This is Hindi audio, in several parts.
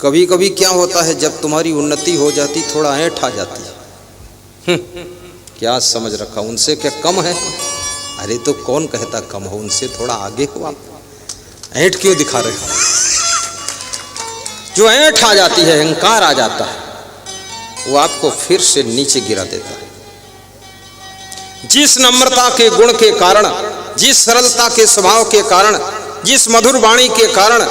कभी कभी क्या होता है, जब तुम्हारी उन्नति हो जाती थोड़ा ऐंठ आ जाती है। क्या समझ रखा, उनसे क्या कम है? अरे तो कौन कहता कम हो, उनसे थोड़ा आगे हो आप, ऐंठ क्यों दिखा रहे हो? जो ऐंठ आ जाती है, अहंकार आ जाता है, वो आपको फिर से नीचे गिरा देता है। जिस नम्रता के गुण के कारण, जिस सरलता के स्वभाव के कारण, जिस मधुर वाणी के कारण,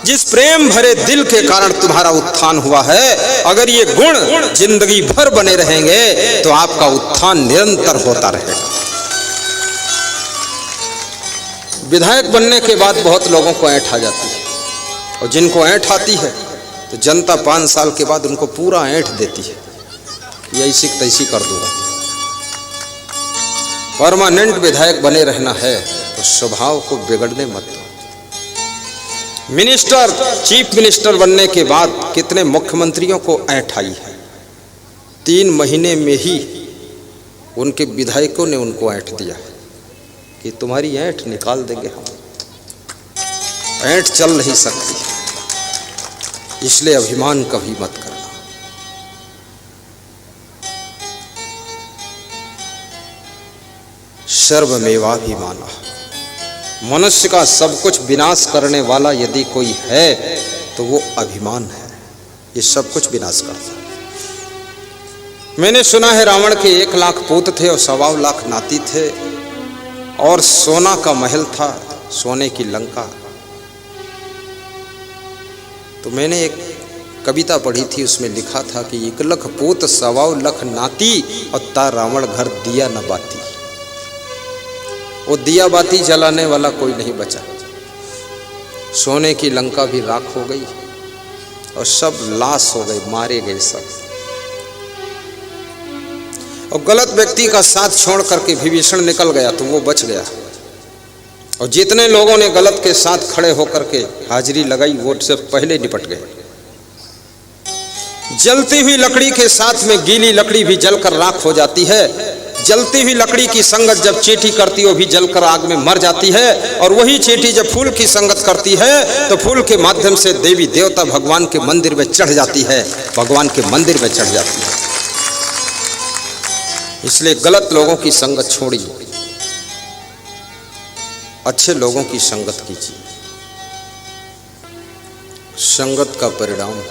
जिस प्रेम भरे दिल के कारण तुम्हारा उत्थान हुआ है, अगर ये गुण जिंदगी भर बने रहेंगे तो आपका उत्थान निरंतर होता रहेगा। विधायक बनने के बाद बहुत लोगों को ऐंठ आ जाती है, और जिनको ऐंठ आती है तो जनता 5 साल के बाद उनको पूरा ऐंठ देती है, ये ऐसी तैसी कर दूंगा। परमानेंट विधायक बने रहना है तो स्वभाव को बिगड़ने मत दो। मिनिस्टर, चीफ मिनिस्टर बनने के बाद कितने मुख्यमंत्रियों को ऐंठ आई है, 3 महीने में ही उनके विधायकों ने उनको ऐंठ दिया है कि तुम्हारी ऐंठ निकाल देंगे हम, ऐंठ चल नहीं सकती। इसलिए अभिमान कभी मत करना। सर्वमेवाभिमानः, मनुष्य का सब कुछ विनाश करने वाला यदि कोई है तो वो अभिमान है। ये सब कुछ विनाश करता है। मैंने सुना है रावण के 1 लाख पूत थे और 1.25 लाख नाती थे, और सोना का महल था, सोने की लंका। तो मैंने एक कविता पढ़ी थी, उसमें लिखा था कि 1 लाख पूत 1.25 लाख नाती और ता रावण घर दिया न बाती। वो दिया बाती जलाने वाला कोई नहीं बचा। सोने की लंका भी राख हो गई और सब लाश हो गए, मारे गए सब। और गलत व्यक्ति का साथ छोड़ करके विभीषण निकल गया तो वो बच गया, और जितने लोगों ने गलत के साथ खड़े होकर के हाजिरी लगाई वो सब पहले निपट गए। जलती हुई लकड़ी के साथ में गीली लकड़ी भी जलकर राख हो जाती है। जलती हुई लकड़ी की संगत जब चींटी करती है वो भी जलकर आग में मर जाती है, और वही चींटी जब फूल की संगत करती है तो फूल के माध्यम से देवी देवता भगवान के मंदिर में चढ़ जाती है, भगवान के मंदिर में चढ़ जाती है। इसलिए गलत लोगों की संगत छोड़िए, अच्छे लोगों की संगत कीजिए। संगत का परिणाम,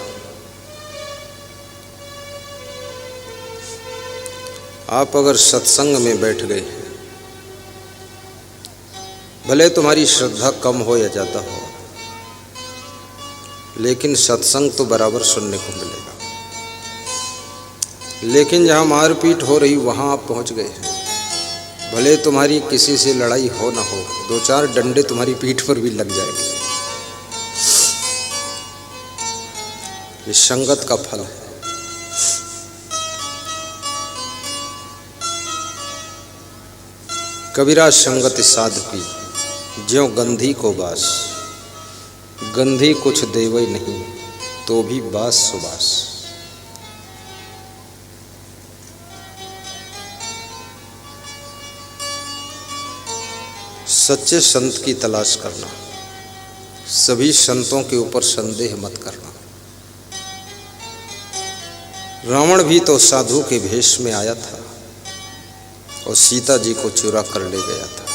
आप अगर सत्संग में बैठ गए, भले तुम्हारी श्रद्धा कम हो या ज़्यादा हो, लेकिन सत्संग तो बराबर सुनने को मिलेगा। लेकिन जहाँ मारपीट हो रही वहाँ आप पहुँच गए हैं, भले तुम्हारी किसी से लड़ाई हो ना हो, 2-4 डंडे तुम्हारी पीठ पर भी लग जाएंगे। ये संगत का फल है। कबीरा संगति साधु की, ज्यों गंधी को बास, गंधी कुछ देवई नहीं तो भी बास सुबास। सच्चे संत की तलाश करना, सभी संतों के ऊपर संदेह मत करना। रावण भी तो साधु के भेष में आया था और सीता जी को चुरा कर ले गया था।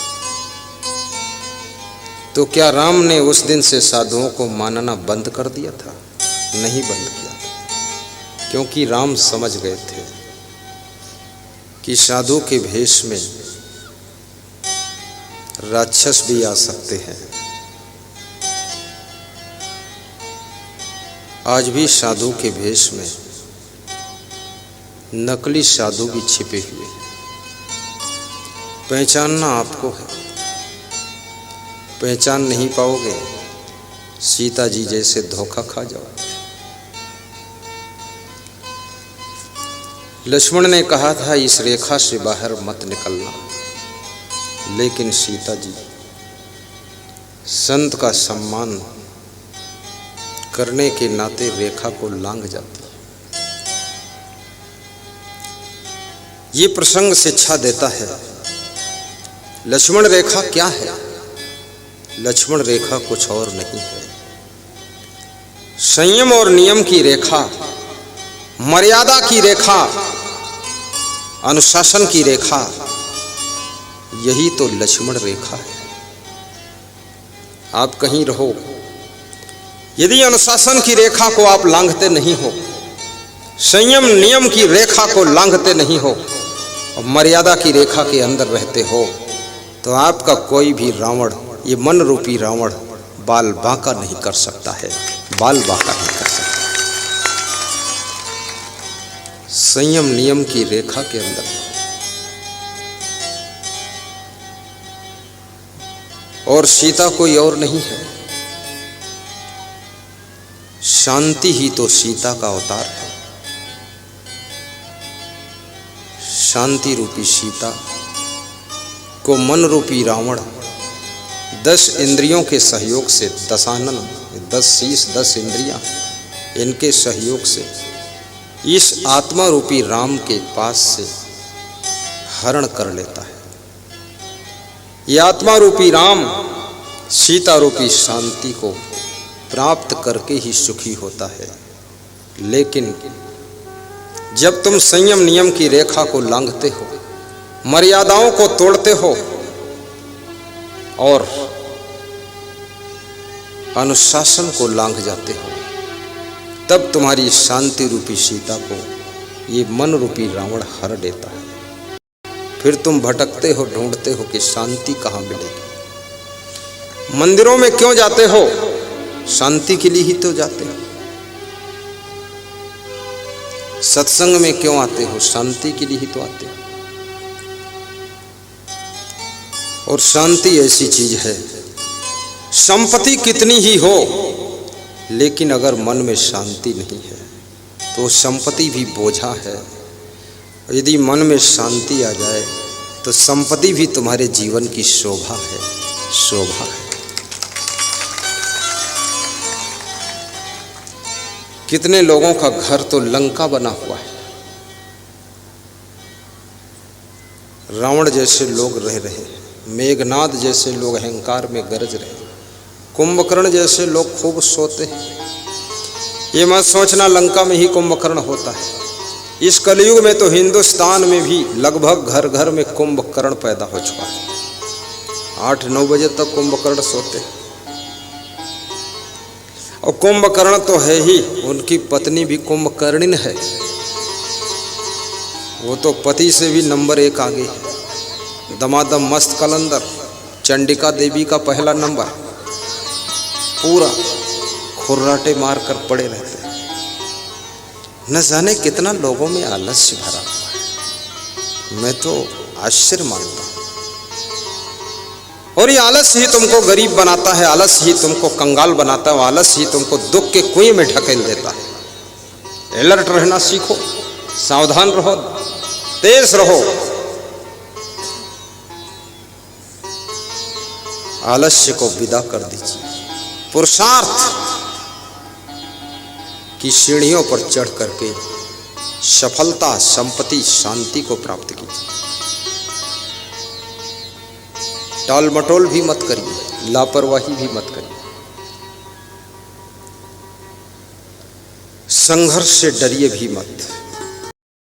तो क्या राम ने उस दिन से साधुओं को मानना बंद कर दिया था? नहीं बंद किया था, क्योंकि राम समझ गए थे कि साधु के भेष में राक्षस भी आ सकते हैं। आज भी साधु के भेष में नकली साधु भी छिपे हुए हैं। पहचानना आपको है, पहचान नहीं पाओगे, सीता जी जैसे धोखा खा जाओ। लक्ष्मण ने कहा था इस रेखा से बाहर मत निकलना, लेकिन सीता जी संत का सम्मान करने के नाते रेखा को लांघ जाती। ये प्रसंग शिक्षा देता है। लक्ष्मण रेखा क्या है? लक्ष्मण रेखा कुछ और नहीं है, संयम और नियम की रेखा, मर्यादा की रेखा, अनुशासन की रेखा, यही तो लक्ष्मण रेखा है। आप कहीं रहो, यदि अनुशासन की रेखा को आप लांघते नहीं हो, संयम नियम की रेखा को लांघते नहीं हो और मर्यादा की रेखा के अंदर रहते हो, तो आपका कोई भी रावण, ये मन रूपी रावण, बाल बांका नहीं कर सकता है, बाल बांका नहीं कर सकता। संयम नियम की रेखा के अंदर, और सीता कोई और नहीं है, शांति ही तो सीता का अवतार है। शांति रूपी सीता को मन रूपी रावण 10 इंद्रियों के सहयोग से, दशानन, 10 शीश 10 इंद्रियां, इनके सहयोग से इस आत्मा रूपी राम के पास से हरण कर लेता है। ये आत्मा रूपी राम सीता रूपी शांति को प्राप्त करके ही सुखी होता है। लेकिन जब तुम संयम नियम की रेखा को लांघते हो, मर्यादाओं को तोड़ते हो और अनुशासन को लांघ जाते हो, तब तुम्हारी शांति रूपी सीता को ये मन रूपी रावण हर लेता है। फिर तुम भटकते हो, ढूंढते हो कि शांति कहाँ मिलेगी। मंदिरों में क्यों जाते हो? शांति के लिए ही तो जाते हो। सत्संग में क्यों आते हो? शांति के लिए ही तो आते हो। और शांति ऐसी चीज है, संपत्ति कितनी ही हो, लेकिन अगर मन में शांति नहीं है तो संपत्ति भी बोझा है। यदि मन में शांति आ जाए तो संपत्ति भी तुम्हारे जीवन की शोभा है, शोभा है। कितने लोगों का घर तो लंका बना हुआ है, रावण जैसे लोग रह रहे, मेघनाद जैसे लोग अहंकार में गरज रहे, कुंभकर्ण जैसे लोग खूब सोते हैं। ये मत सोचना लंका में ही कुंभकर्ण होता है। इस कलयुग में तो हिंदुस्तान में भी लगभग घर घर में कुंभकर्ण पैदा हो चुका है। 8-9 बजे तक कुंभकर्ण सोते हैं। और कुंभकर्ण तो है ही, उनकी पत्नी भी कुंभकर्णिन है। वो तो पति से भी नंबर 1 आगे है। दमादम मस्त कलंदर, चंडिका देवी का पहला नंबर, पूरा खुर्राटे मार कर पड़े रहते हैं। न जाने कितना लोगों में आलस्य भरा हुआ है, मैं तो आश्चर्य मानता हूं। और ये आलस्य ही तुमको गरीब बनाता है, आलस्य ही तुमको कंगाल बनाता है, आलस्य ही तुमको दुख के कुएं में ढकेल देता है। अलर्ट रहना सीखो, सावधान रहो, तेज रहो। आलस्य को विदा कर दीजिए, पुरुषार्थ की सीढ़ियों पर चढ़ करके सफलता, संपत्ति, शांति को प्राप्त कीजिए। टाल मटोल भी मत करिए, लापरवाही भी मत करिए। संघर्ष से डरिए भी मत।